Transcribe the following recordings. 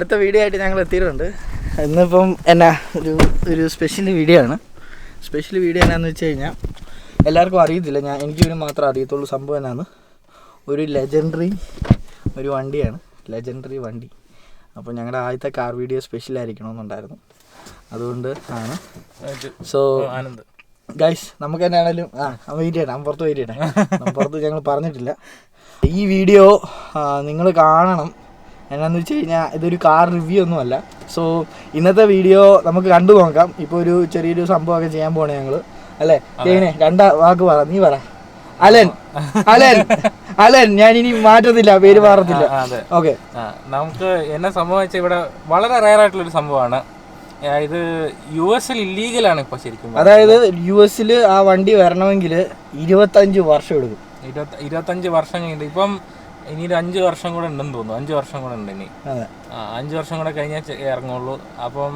അടുത്ത വീഡിയോ ആയിട്ട് ഞങ്ങൾ എത്തിയിട്ടുണ്ട്. ഇന്നിപ്പം എന്നാ ഒരു സ്പെഷ്യൽ വീഡിയോ ആണ്. സ്പെഷ്യൽ വീഡിയോ എന്നാന്ന് വെച്ച് കഴിഞ്ഞാൽ എല്ലാവർക്കും അറിയത്തില്ല, എനിക്കിതിന് മാത്രമേ അറിയത്തുള്ളൂ. സംഭവം എന്നാണ്, ഒരു ലെജൻഡറി ഒരു വണ്ടിയാണ്, ലെജൻഡറി വണ്ടി. അപ്പോൾ ഞങ്ങളുടെ ആദ്യത്തെ കാർ വീഡിയോ സ്പെഷ്യൽ ആയിരിക്കണമെന്നുണ്ടായിരുന്നു, അതുകൊണ്ട് ആണ്. സോ ആനന്ദ് ഗൈസ്, നമുക്ക് എന്നാണേലും വെയിറ്റ് ചെയ്യണം, പുറത്ത് ഞങ്ങൾ പറഞ്ഞിട്ടില്ല. ഈ വീഡിയോ നിങ്ങൾ കാണണം. എന്നാന്ന് വെച്ച് കഴിഞ്ഞാൽ ഇതൊരു കാർ റിവ്യൂ ഒന്നുമല്ല. സോ ഇന്നത്തെ വീഡിയോ നമുക്ക് കണ്ടു നോക്കാം. ഇപ്പോൾ ഒരു ചെറിയൊരു സംഭവമൊക്കെ ചെയ്യാൻ പോണേ ഞങ്ങൾ, അല്ലേ? കേവിനെ രണ്ട് വാക്ക് പറ, നീ പറ. അലൻ ഞാൻ ഇനി മാറ്റത്തില്ല, പേര് മാറത്തില്ല. ഓക്കെ, നമുക്ക് എന്നെ സംഭവിച്ച ഇവിടെ വളരെ റയർ ആയിട്ടുള്ളൊരു സംഭവമാണ്. ഇത് US-ൽ ഇല്ലീഗലാണ് ഇപ്പോൾ ശരിക്കും. അതായത് US-ൽ ആ വണ്ടി വരണമെങ്കിൽ 25 വർഷം എടുക്കും. 25 വർഷം കഴിഞ്ഞിട്ട് ഇപ്പം ഇനി ഒരു 5 വർഷം കൂടെ ഉണ്ടെന്ന് തോന്നുന്നു. 5 വർഷം കൂടെ ഉണ്ട് ഇനി. 5 വർഷം കൂടെ കഴിഞ്ഞാൽ ഇറങ്ങുള്ളൂ. അപ്പം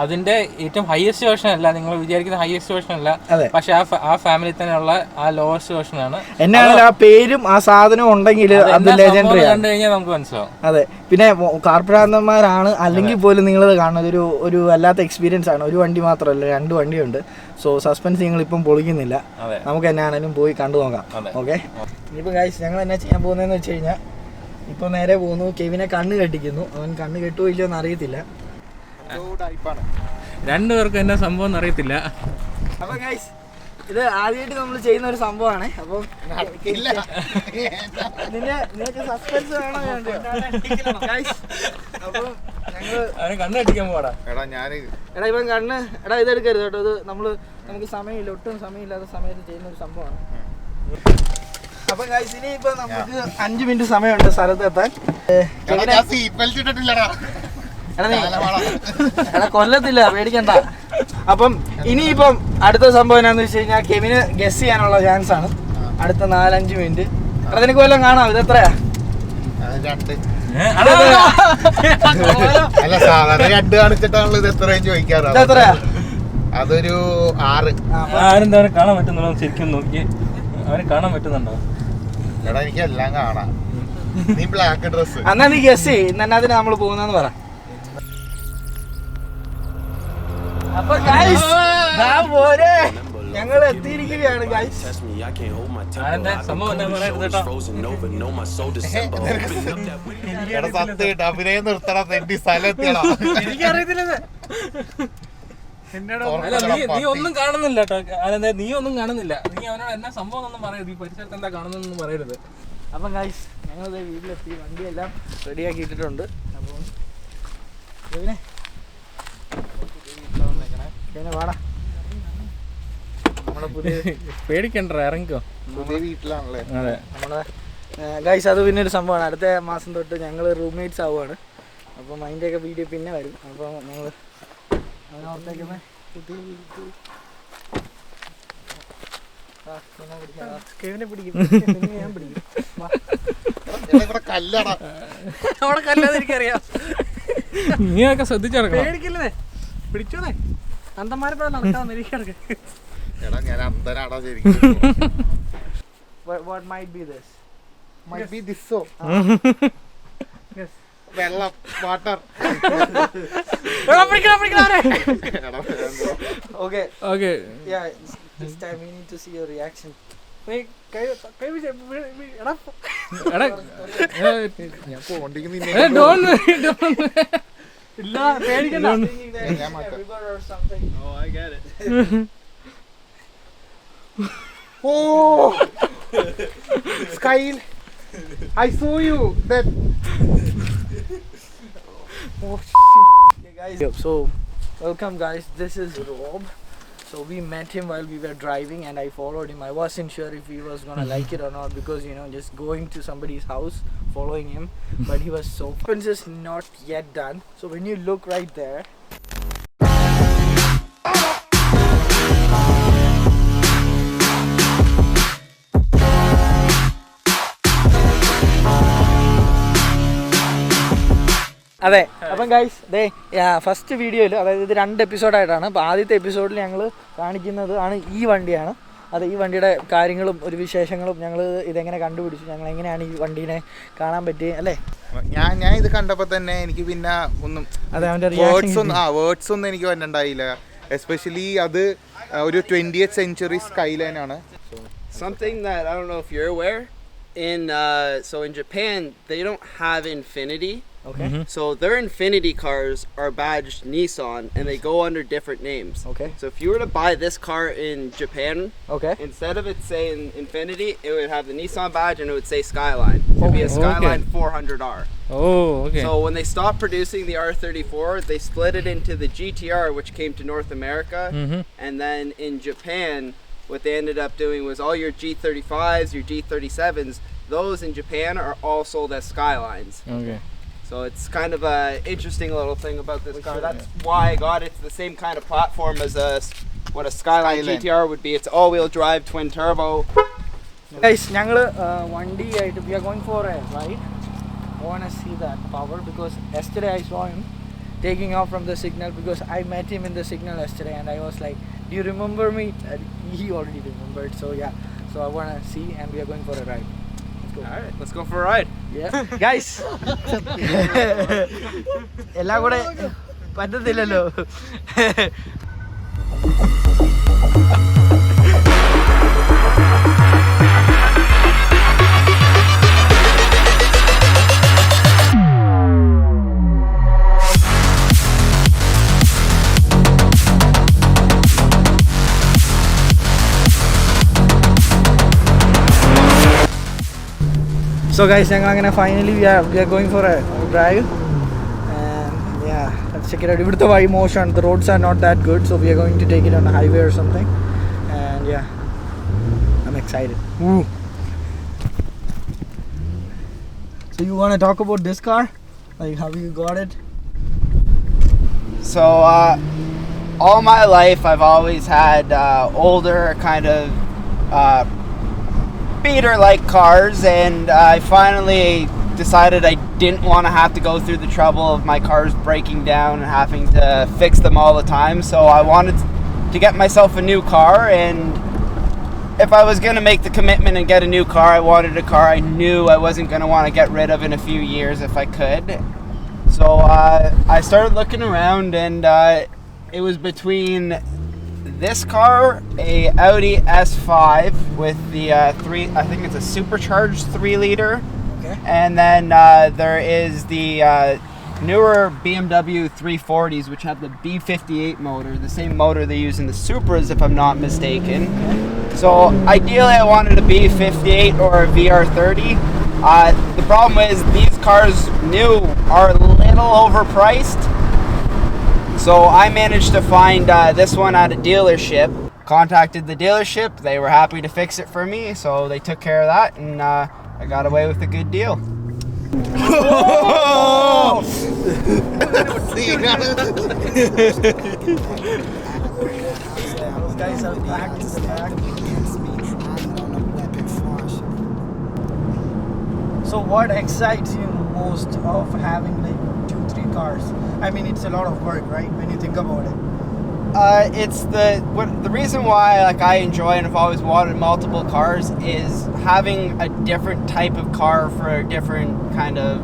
അതിന്റെ ഏറ്റവും ഹയസ്റ്റ് വേർഷൻ അല്ല, നിങ്ങൾ വിചാരിക്കുന്ന ഹയസ്റ്റ് വേർഷൻ അല്ല, പക്ഷെ ആ ഫാമിലി തന്നെയുള്ള ആ ലോവസ്റ്റ് വേർഷൻ ആണ്. എന്നാണ് ആ പേരും ആ സാധനവും ഉണ്ടെങ്കിൽ അത് ലെജൻഡറി കണ്ടു കഴിഞ്ഞാൽ നമുക്ക് മനസ്സിലാവും. അതെ, പിന്നെ കാർപ്രാന്തന്മാരാണ് അല്ലെങ്കിൽ പോലും നിങ്ങളത് കാണുന്നത് ഒരു വല്ലാത്ത എക്സ്പീരിയൻസ് ആണ്. ഒരു വണ്ടി മാത്രമല്ല, 2 വണ്ടിയുണ്ട്. സോ സസ്പെൻസ് നിങ്ങൾ ഇപ്പം പൊളിക്കുന്നില്ല, നമുക്ക് എന്നാണേലും പോയി കണ്ടു നോക്കാം. ഓക്കെ, ഇനിയിപ്പോൾ ഗൈസ് ഞങ്ങൾ എന്നാ ചെയ്യാൻ പോകുന്നതെന്ന് വെച്ച് കഴിഞ്ഞാൽ ഇപ്പോൾ നേരെ പോകുന്നു, കെവിനെ കണ്ണ് കെട്ടിക്കുന്നു. അവൻ കണ്ണ് കെട്ടുമോ ഇല്ലയോ എന്ന് അറിയത്തില്ല, രണ്ടുപേർക്കും എന്നാ സംഭവം എന്ന് അറിയത്തില്ല. അപ്പൊ ഗൈസ് ഇത് ആദ്യമായിട്ട് നമ്മൾ ചെയ്യുന്ന ഒരു സംഭവമാണ്. അപ്പം നിനക്ക് സസ്പെൻസ് വേണോ? അപ്പം ഞങ്ങള് കണ്ണ് കെട്ടിക്കാൻ പോടാ. എടാ ഇവൻ കണ്ണ് ഇതെടുക്കരുത് കേട്ടോ. ഇത് നമുക്ക് സമയമില്ല, ഒട്ടും സമയമില്ലാത്ത സമയത്ത് ചെയ്യുന്ന ഒരു സംഭവമാണ്. അപ്പൊ ഗൈസ് ഇനിയിപ്പോ നമുക്ക് 5 മിനിറ്റ് സമയമുണ്ട് സ്ഥലത്തെത്താൻ. എടാ കൊല്ലത്തില്ല, പേടിക്കണ്ട. അപ്പം ഇനിയിപ്പം അടുത്ത സംഭവം എന്നാന്ന് വെച്ച് കഴിഞ്ഞാൽ കെവിന് ഗസ് ചെയ്യാനുള്ള ചാൻസ് ആണ് അടുത്ത 4-5 മിനിറ്റ്. എടാ നിനക്ക് വല്ലതും കാണാം, ഇത് എത്രയാ? എത്രയാ? അതൊരു 6. ആരെന്താ കാണാൻ പറ്റുന്നുണ്ടോ ശരിക്കും നോക്കി? അവന് കാണാൻ പറ്റുന്നുണ്ടോ? എടാ എനിക്ക് എല്ലാം കാണാം. നീ ബ്ലാക്ക് ഡ്രസ് എന്നാ നീ ഗസ് ചെയ്യ്, ഇന്നതിന് നമ്മള് പോകുന്നെന്ന് പറ. അപ്പൊ ഞങ്ങൾ എത്തിയിരിക്കുകയാണ് ഗൈസ്. അഭിനയം നിർത്തണം, എന്റെ സ്ഥലം എത്തിയടാ. എനിക്കറിയത്തില്ല, നീ ഒന്നും കാണുന്നില്ല കേട്ടോ. നീ ഒന്നും കാണുന്നില്ല. നീ അവനോട് എന്നാ സംഭവം ഒന്നും പറയരുത്, ഈ പരിസരത്ത് എന്താ കാണുന്നൊന്നും പറയരുത്. അപ്പം ഗൈസ് ഞങ്ങളിത് വീട്ടിലെത്തി, വണ്ടിയെല്ലാം റെഡിയാക്കി ഇട്ടിട്ടുണ്ട്. അപ്പം വാടാ, നമ്മളെ പുതിയ പേടിക്കണ്ട, ഇറങ്ങിക്കോ. പുതിയ വീട്ടിലാണല്ലേ. അതെ, നമ്മളെ ഗൈസ് അത് പിന്നെ ഒരു സംഭവമാണ്. അടുത്ത മാസം തൊട്ട് ഞങ്ങൾ റൂംമേറ്റ്സ് ആവുകയാണ്. അപ്പം അതിൻ്റെയൊക്കെ വീഡിയോ പിന്നെ വരും. അപ്പോൾ ഞങ്ങൾ അതിനോർത്തേക്കുന്ന പുതിയ കെവിനെ പിടിക്കും, ഞാൻ പിടിക്കും. അവിടെ കല്ലാതെ എനിക്കറിയാം. നീയൊക്കെ ശ്രദ്ധിച്ചെടുക്കണം, പേടിക്കില്ലേ? പിടിച്ചോന്നേ, അന്തന്മാരെ പോലെ നടക്കാതെ നിരീക്ഷണക്ക്. What might be this? Might be this so. Yes. വെള്ളം, water. Okay. Yeah, this time we need to see your reaction. Wait, ഇല്ല പേടിക്കണ്ട. Oh, I get it. Oh, Skyle, I saw you. That. Oh shit. Okay, guys. So, welcome, guys. This is Rob. So we met him while we were driving, and I followed him. I wasn't sure if he was gonna like it or not, because just going to somebody's house, following him. But he was so. Fence is not yet done. So when you look right there. അതെ, അപ്പം guys first വീഡിയോയിൽ, അതായത് ഇത് 2 എപ്പിസോഡായിട്ടാണ്. അപ്പോൾ ആദ്യത്തെ എപ്പിസോഡിൽ ഞങ്ങൾ കാണിക്കുന്നത് ആണ് ഈ വണ്ടിയാണ്. അത് ഈ വണ്ടിയുടെ കാര്യങ്ങളും ഒരു വിശേഷങ്ങളും ഞങ്ങൾ ഇതെങ്ങനെ കണ്ടുപിടിച്ചു, ഞങ്ങൾ എങ്ങനെയാണ് ഈ വണ്ടീനെ കാണാൻ പറ്റിയത് അല്ലേ? ഞാൻ ഇത് കണ്ടപ്പോൾ തന്നെ എനിക്ക് പിന്നെ ഒന്നും വേർഡ്സ് ഒന്നും എനിക്ക് വന്നിട്ടുണ്ടായില്ല. എസ്പെഷ്യലി അത് ഒരു 20th century skyline ആണ്. Something that I don't know if you're aware, in Japan they don't have Infinity. Okay. So their Infinity cars are badged Nissan and they go under different names. Okay. So if you were to buy this car in Japan, Okay. instead of it saying Infinity, it would have the Nissan badge and it would say Skyline. It would be a Skyline 400R. Oh, okay. So when they stopped producing the R34, they split it into the GTR, which came to North America, and then in Japan, what they ended up doing was all your G35s, your G37s, those in Japan are all sold as Skylines. Okay. So it's kind of a interesting little thing about this car. That's why I got it. It's the same kind of platform as what a Skyline GTR would be. It's all-wheel drive, twin turbo. Guys, ഞങ്ങൾ വണ്ടിയായിട്ട് we are going for a ride. I want to see that power because yesterday I saw him taking off from the signal because I met him in the signal yesterday and I was like, do you remember me? And he already remembered. So yeah, so I want to see and we are going for a ride. Alright, let's go for a ride. Yeah. Guys, എല്ലാം കൂടെ പറ്റത്തില്ലല്ലോ. So guys, finally we are going for a drive and yeah, let's check it out. ഇവിടുത്തെ വഴി മോശമാണ്, the roads are not that good, so we are going to take it on a highway or something and yeah, I'm excited. Woo. So you want to talk about this car? Like how you got it? So all my life I've always had older kind of beater-like cars, and I finally decided I didn't want to have to go through the trouble of my cars breaking down and having to fix them all the time. So I wanted to get myself a new car, and if I was going to make the commitment and get a new car, I wanted a car I knew I wasn't going to want to get rid of in a few years if I could. So I started looking around, and it was between this car, a Audi S5 with the I think it's a supercharged 3-liter. Okay. And then there is the newer BMW 340s, which have the B58 motor, the same motor they use in the Supras, if I'm not mistaken. Okay. So ideally I wanted a B58 or a VR30. The problem is these cars new are a little overpriced. So I managed to find this one at a dealership. Contacted the dealership, they were happy to fix it for me, so they took care of that, and I got away with a good deal. Those guys are back in the back. So what excites you most of having like 2-3 cars? I mean, it's a lot of work, right? When you think about it. It's the reason why I enjoy and have always wanted multiple cars is having a different type of car for a different kind of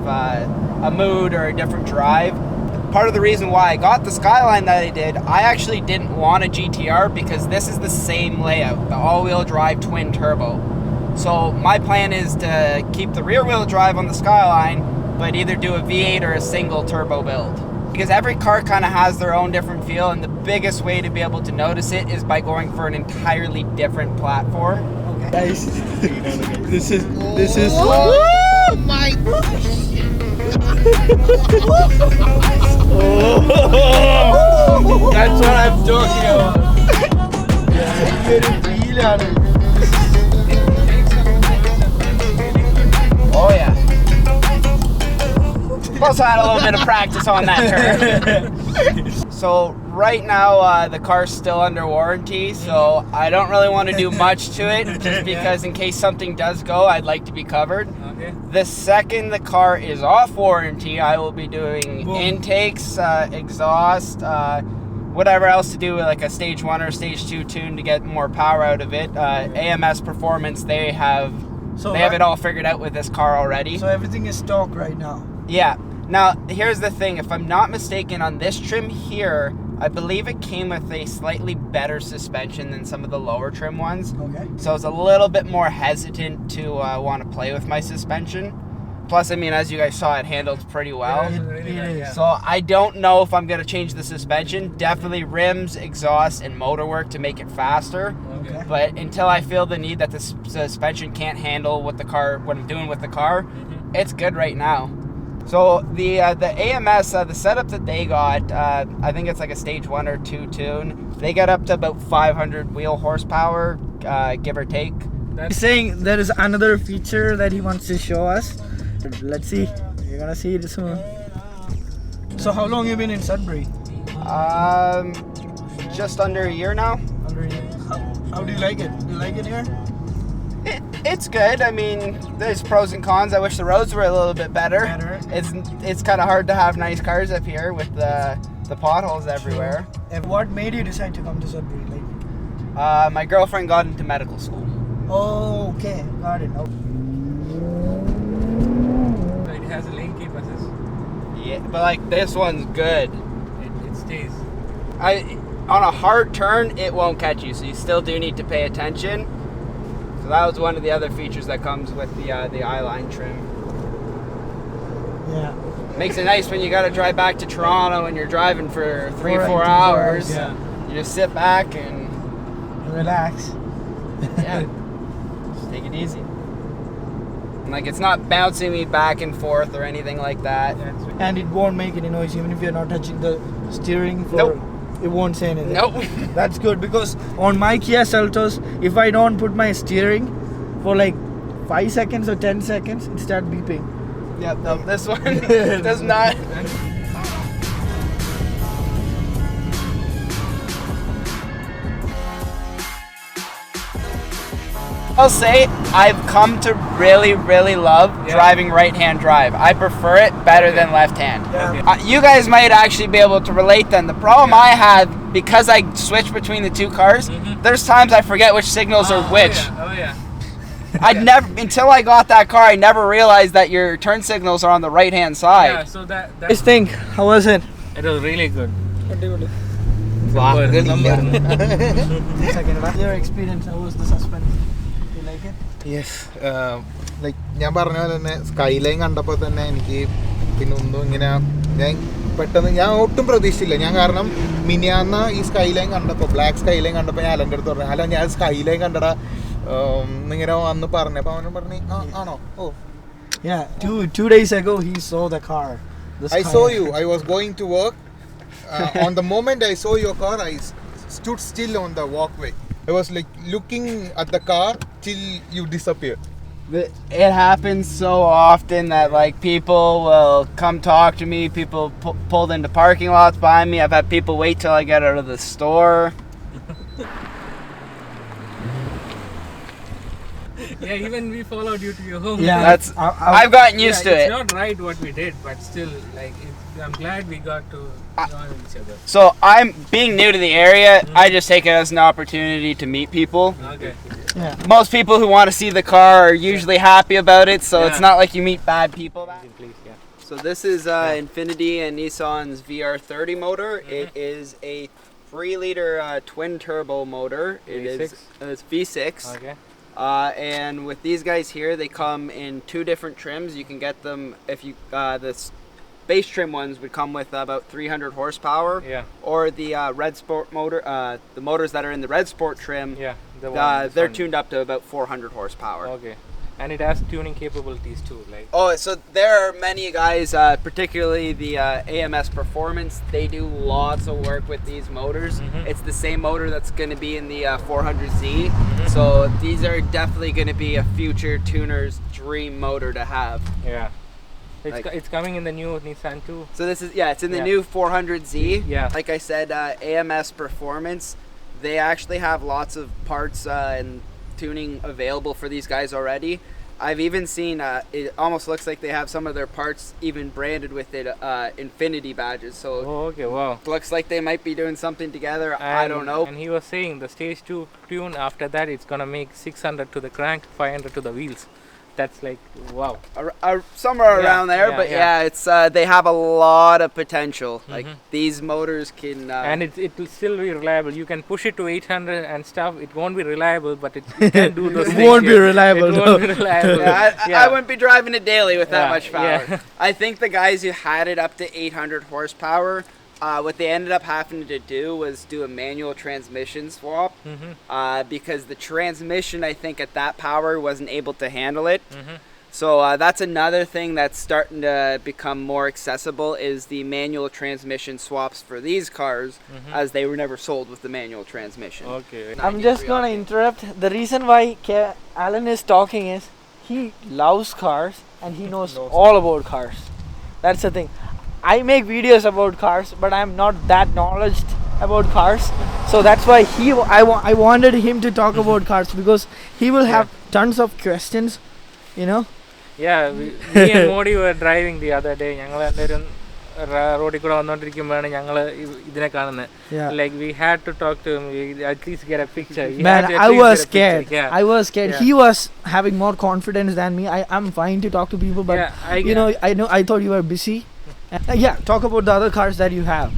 a mood or a different drive. Part of the reason why I got the Skyline that I did, I actually didn't want a GTR because this is the same layout, the all-wheel drive twin turbo. So my plan is to keep the rear-wheel drive on the Skyline, but either do a V8 or a single turbo build. Because every car kind of has their own different feel, and the biggest way to be able to notice it is by going for an entirely different platform. Okay. Guys, this is. Oh my gosh! That's what I'm talking about. Oh yeah. Also had a little bit of practice on that turn. So right now the car's still under warranty, so I don't really want to do much to it just because in case something does go, I'd like to be covered. Okay. The second the car is off warranty, I will be doing intakes, exhaust, whatever else to do with like a stage 1 or stage 2 tune to get more power out of it. AMS Performance, they have it all figured out with this car already. So everything is stock right now. Yeah. Now, here's the thing. If I'm not mistaken, on this trim here, I believe it came with a slightly better suspension than some of the lower trim ones. Okay. So I was a little bit more hesitant to want to play with my suspension. Plus, I mean, as you guys saw, it handled pretty well. It is. So I don't know if I'm going to change the suspension. Definitely rims, exhaust, and motor work to make it faster. Okay. But until I feel the need that the suspension can't handle what I'm doing with the car, it's good right now. So the AMS, the setup that they got, I think it's like a stage 1 or 2 tune. They got up to about 500 wheel horsepower, give or take. He's saying there is another feature that he wants to show us. Let's see. You're gonna see it soon. So how long you been in Sudbury? Just under a year now. Under a year. How do you like it? You like it here? It's good. I mean, there's pros and cons. I wish the roads were a little bit better. It's kind of hard to have nice cars up here with the potholes everywhere. And what made you decide to come to Sudbury? My girlfriend got into medical school. Oh, okay. Got it. Okay. It has a lane keep assist. Yeah, but like this one's good. It stays. On a hard turn, it won't catch you, so you still do need to pay attention. So that was one of the other features that comes with the I-line trim. Yeah. Makes it nice when you got to drive back to Toronto and you're driving for 3-4 hours. hours. Yeah. You just sit back and Relax. yeah, just take it easy. Like, it's not bouncing me back and forth or anything like that. And it won't make any noise even if you're not touching the steering. Nope. It won't say anything. Nope. That's good, because on my Kia Seltos, if I don't put my steering for like 5 seconds or 10 seconds, it starts beeping. Yep, no, this one does not. I'll say I've come to really, really love driving right-hand drive. I prefer it better than left-hand. Yeah. You guys might actually be able to relate then. The problem I have, because I switch between the two cars, there's times I forget which signals are which. Oh yeah. I'd never, until I got that car, I never realized that your turn signals are on the right-hand side. Yeah, so that Just think, how was it? it was really good. Your experience, how was the suspension? You like it? Yes like ഞാൻ പറഞ്ഞ പോലെ തന്നെ sky line കണ്ടപ്പോൾ തന്നെ എനിക്ക് പിന്നെ ഒന്നും ഇങ്ങനെ ഞാൻ പെട്ടെന്ന് ഞാൻ ഒട്ടും പ്രതീക്ഷിച്ചില്ല. ഞാൻ കാരണം മിനിയാന്ന് ഈ സ്കൈ ലൈൻ കണ്ടപ്പോൾ, ബ്ലാക്ക് സ്കൈ ലൈൻ കണ്ടപ്പോൾ ഞാൻ അലൻ്റെ അടുത്ത് പറഞ്ഞു, അല്ല ഞാൻ സ്കൈ ലൈൻ കണ്ടടാ ഇങ്ങനെ വന്ന് പറഞ്ഞപ്പോൾ അവനും പറഞ്ഞു ആണോ ഓ. Yeah, two days ago he saw the car. I saw you. I was going to work. On the moment I saw your car, I stood still on the walkway. I was like looking at the car till you disappeared. It happens so often that like people will come talk to me. People pulled into parking lots behind me. I've had people wait till I get out of the store. Yeah, even we followed you to your home. Yeah. That's I've gotten used to it's it. not right what we did, but still, like, I'm glad we got to join each other. So I'm being new to the area. I just take it as an opportunity to meet people. Okay. Yeah. Most people who want to see the car are usually happy about it, so it's not like you meet bad people. Please, yeah. So this is Infiniti and Nissan's VR30 motor. It is a 3-liter twin turbo motor. It V6? is V6. Okay. And with these guys here, they come in 2 different trims. You can get them if you the base trim ones would come with about 300 horsepower. Yeah. Or the Red Sport motor, the motors that are in the Red Sport trim. Yeah. They're tuned up to about 400 horsepower. Okay. And it has tuning capabilities too, like. Oh, so there are many guys, particularly the AMS Performance. They do lots of work with these motors. It's the same motor that's going to be in the 400Z. So these are definitely going to be a future tuner's dream motor to have. Yeah. Like- It's coming in the new Nissan too. So this is it's in the Yeah. new 400Z. Yeah. Like I said, AMS Performance, they actually have lots of parts and tuning available for these guys already. I've even seen it almost looks like they have some of their parts even branded with it Infinity badges. So okay, wow. looks like they might be doing something together. I don't know. And he was saying the stage 2 tune after that it's gonna make 600 to the crank, 500 to the wheels. That's like wow. Somewhere around there, but it's they have a lot of potential. Like these motors can, and it will still be reliable. You can push it to 800 and stuff. It won't be reliable, but it can do those things. Won't be reliable. It won't be reliable. I wouldn't be driving it daily with that much power. Yeah. I think the guys who had it up to 800 horsepower, what they ended up having to do was do a manual transmission swap because the transmission, I think, at that power wasn't able to handle it. So that's another thing that's starting to become more accessible is the manual transmission swaps for these cars, as they were never sold with the manual transmission. Okay. I'm just gonna interrupt. The reason why Alan is talking is he loves cars and he knows all about cars. That's the thing. I make videos about cars, but I'm not that knowledgeable about cars. So that's why I wanted him to talk about cars because he will have tons of questions, you know. Yeah, me and Modi were driving the other day. Like we had to talk to him, we at least get a picture. Man, I was scared. Yeah. I was scared. He was having more confidence than me. I'm fine to talk to people, but I thought you were busy. Talk about the other cars that you have.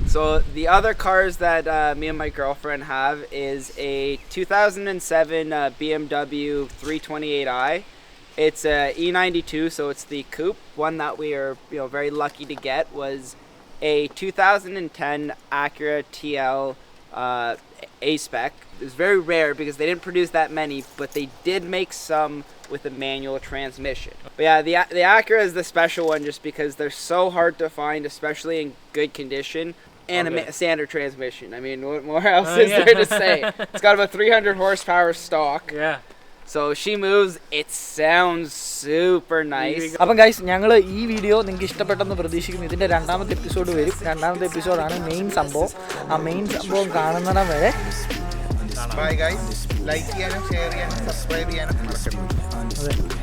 So the other cars that me and my girlfriend have is a 2007 BMW 328i. It's a E92, so it's the coupe. One that we are very lucky to get was a 2010 Acura TL A-Spec. It was very rare because they didn't produce that many, but they did make some with a manual transmission. But yeah, the Acura is the special one just because they're so hard to find, especially in good condition. And a standard transmission. I mean, what more else is there to say? It's got about 300 horsepower stock. Yeah. So she moves, it sounds super nice. അപ്പം guys ഞങ്ങൾ ഈ video നിങ്ങൾക്ക് ഇഷ്ടപ്പെട്ടെന്ന് പ്രതീക്ഷിക്കുന്നു. ഇതിൻ്റെ രണ്ടാമത്തെ episode വരും. രണ്ടാമത്തെ എപ്പിസോഡാണ് മെയിൻ സംഭവം. ആ മെയിൻ സംഭവം കാണുന്നിടം വരെ ബൈ ഗൈസ്. ലൈക്ക് ചെയ്യാനും ഷെയർ ചെയ്യാനും സബ്സ്ക്രൈബ് ചെയ്യാനും മറക്കരുത്. അതെ.